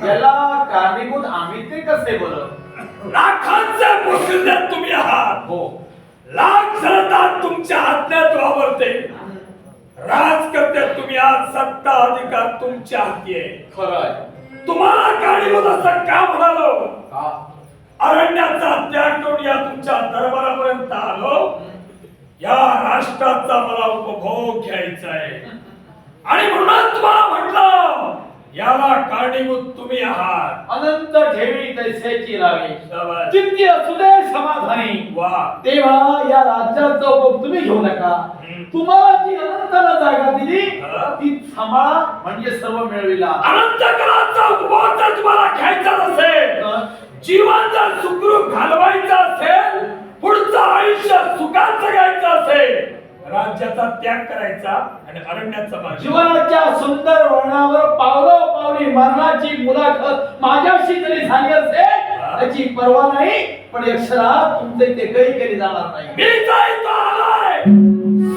याला कारणीभूत आम्ही ते कसे बरं? लाखांचे पोशिंदे तुम्ही आहात. हो, लाख सरदार तुमच्या आज्ञेत वावरते. राजकर्ते तुम्ही, आज सत्ता अधिकार तुमच्या हाती आहे. खरंय. तुम्हाला कारणीभूत असं का म्हणालो? का? अरण्याचा त्याग करून या तुमच्या दरबारापर्यंत आलो. या राष्ट्राचा मला उपभोग घ्यायचा आहे आणि म्हणून तुम्हाला म्हटलं याला कारणीभूत तुम्ही आहात. अनंत ठेवी तैसेची रावी, शाबास. चित्ती असू दे समाधानी. वा, तेव्हा या राज्याचा उपभोग तुम्ही घेऊ नका. तुम्हाला जी अनंताला जागा दिली ती सांभाळा, म्हणजे सर्व मिळविला. अनंत काळाचा उपभोग जर तुम्हाला घ्यायचा नसेल, जीवन जर सुखरूप घालवायचं असेल, पुढचं आयुष्य सुखात जगायचं असेल, राज्याचा त्याग करायचा आणि अरण्याचा मार्ग. जीवनाच्या सुंदर वर्णावर पावलोपावली मरणाची मुलाखत माझ्याशी जरी झाली असेल त्याची पर्वा नाही, पण अक्षरा तुमचे ते काही केली जाणार नाही. मी जायचं आलाय.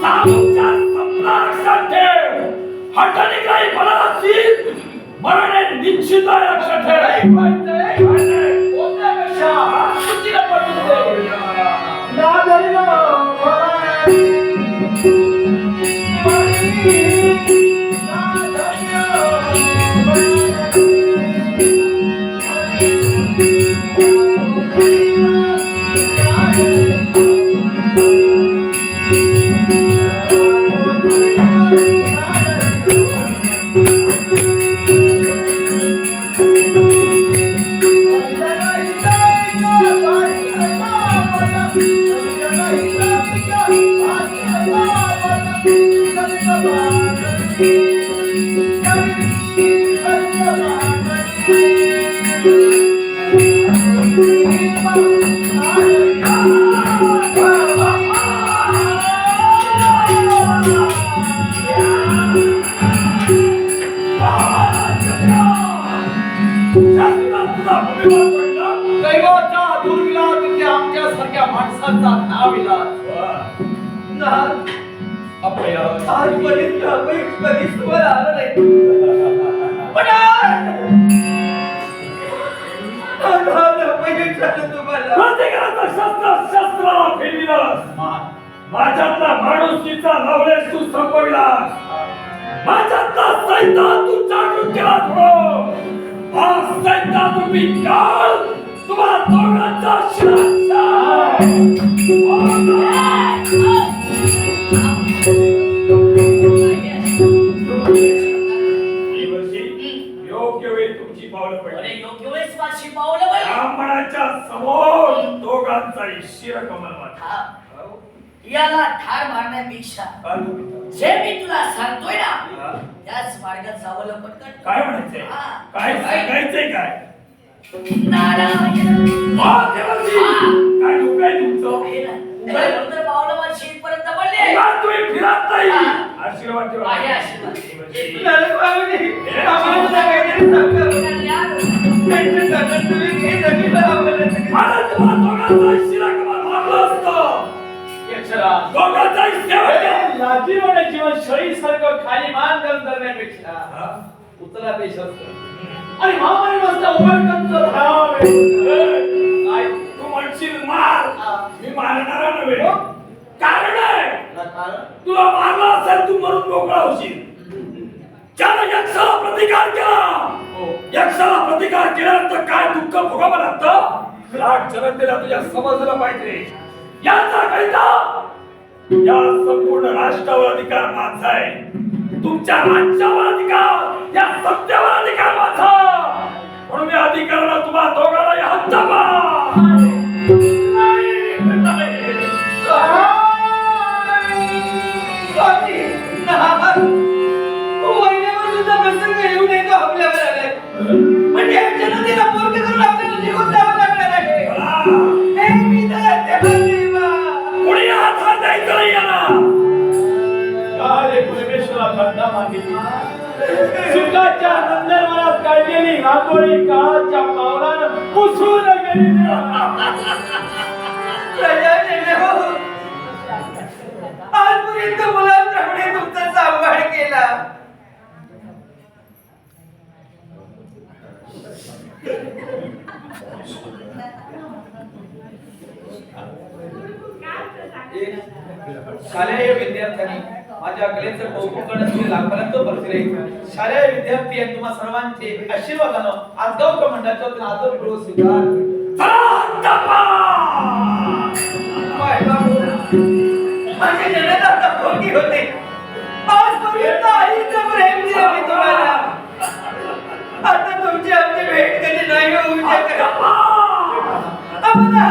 साधूच्या सपना लक्षात ठेव. हटणी काही फलत असतील, मरणे निश्चित आहे. लक्षात ठेव. कोणत्यापेक्षा सुचीला पटून दे. ना धरलं दैवाचा दुर्विलास म्हणजे आमच्यासारख्या माणसांचा नाविलास. अपयश आजपर्यंत अपयश कधीच तुम्हाला आलं नाही. पण अपयश झालं तुम्हाला. प्रत्येकाचं शस्त्र शस्त्राला फेडविलास. माझ्यातला माणुसकीचा लवलेश तू संपविलास. माझ्यातला सैतान तू जागृत केला. हा सैतान रूपी काळ तुम्हाला दोघांचा शिलाचा. योग्य वेळी तुमची पावलं पडली. योग्य वेळेस माझी पावलं पडली. ब्राह्मणाच्या समोर दोघांचा शिर कमल वाटा. याला ठार मारण्यापेक्षा जे मी तुला सांगतोय ना त्याच मार्गात जावं लपट. काय म्हणायचंय? काय सांगायचंय? काय नारायण काय दुःख आहे तुमचं? पावलं माझी इथपर्यंत पडले. तुम्ही फिरत नाही. आशीर्वाद दे. नारळ बाबाजी, आम्हाला काहीतरी सांगा. कल्याण. त्यांच्या ताटात तुम्ही काही नवीन लावलं. अरे तुम्हाला दोघांचा शिरा कमाल मारला असतं. यक्षराज, दोघांचा सेवा केला. लाजीवाने जीवन शळीसारखं खाली मान घालून करण्यापेक्षा हा? उचला ते शस्त्र आणि महामारी मस्त उघडकंच धावे. काय तू म्हणशील मार, मी मारणारा नव्हे. हो? कारण आहे, ना कारण? तुला मारला असेल तू मरून मोकळा होशील. ज्यानं यक्षाला प्रतिकार केला, हो. यक्षाला प्रतिकार केल्यानंतर काय दुःख भोगावं लागतं, लाट जनतेला तुझ्या समजलं पाहिजे. याचा करिता या संपूर्ण राष्ट्रावर अधिकार माझा आहे. तुमच्या राज्यावर अधिकार, या सत्तेवर अधिकार माझा. म्हणून मी अधिकाराला तुम्हा दोघांना या हद्दपा. म्हणजे जनतेला पोरके करून आपल्याला निघून जावं लागणार आहे. हे मी तर देवा. कोणी हात द्यायचं नाही याला. काळे परमेश्वरा खड्डा मागितली. सुखाच्या नंदनवनात काढलेली रांगोळी काळाच्या पावलानं पुसून गेली. आजपर्यंत मुलांप्रमाणे तुमचा सांभाळ केला. शालेय विद्यार्थ्यांनी माझ्या कलेचं कौतुक करण्यासाठी लाखपर्यंत बसले. शालेय विद्यार्थी आणि तुम्हा सर्वांचे आशीर्वादानं आजगाव मंडळाच्या वतीनं आदरपूर्वक स्वीकार. माझे जनता आता भोगी होते. आजपर्यंत आईचं प्रेम दिलं मी तुम्हाला. आता तुमची आमची भेट कधी नाही होऊ शकत. आम्हाला